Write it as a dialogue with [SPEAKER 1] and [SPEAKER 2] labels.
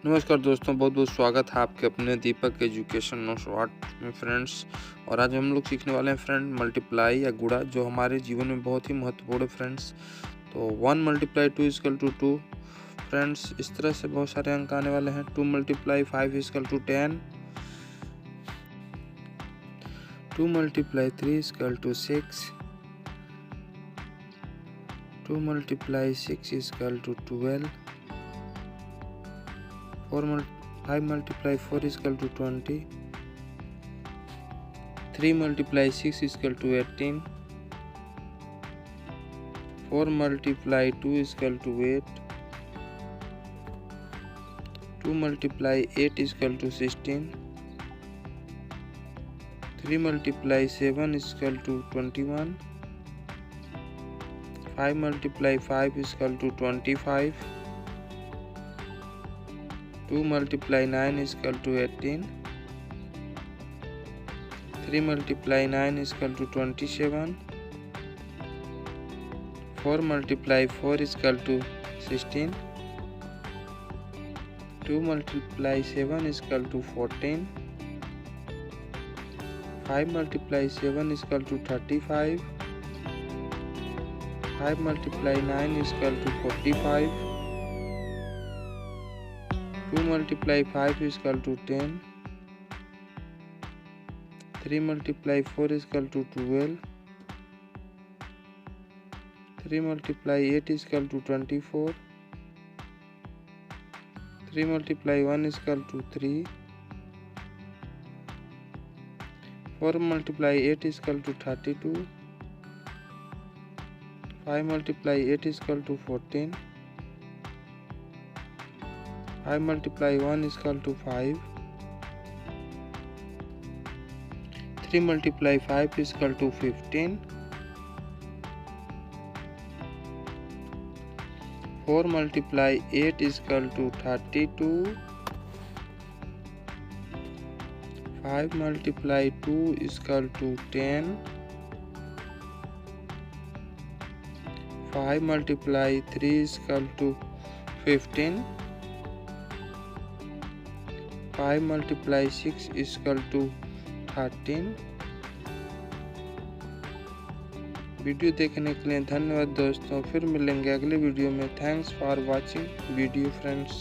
[SPEAKER 1] नमस्कार दोस्तों, बहुत बहुत स्वागत है आपके अपने दीपक एजुकेशन नो शॉर्ट में फ्रेंड्स। और आज हम लोग सीखने वाले हैं फ्रेंड मल्टीप्लाई या गुणा, जो हमारे जीवन में बहुत ही महत्वपूर्ण है फ्रेंड्स। तो 1 × 2 = 2 फ्रेंड्स। इस तरह से बहुत सारे अंक आने वाले हैं। 2 × 5 = 10, 2 × 3 = 6, 2 × 6 = 12, 5 × 4 = 20, 3 × 6 = 18, 4 × 2 = 8, 2 × 8 = 16, 3 × 7 = 21, 5 × 5 = 25, 2 × 9 = 18, 3 × 9 = 27, 4 × 4 = 16, 2 × 7 = 14, 5 × 7 = 35, 5 × 9 = 45, 2 × 5 = 10, 3 × 4 = 12, 3 × 8 = 24, 3 × 1 = 3, 4 × 8 = 32, 5 × 8 = 14, 5 × 1 = 5, 3 × 5 = 15, 4 × 8 = 32, 5 × 2 = 10, 5 × 3 = 15, 5 × 6 = 13। वीडियो देखने के लिए धन्यवाद दोस्तों। फिर मिलेंगे अगले वीडियो में। Thanks for watching video friends.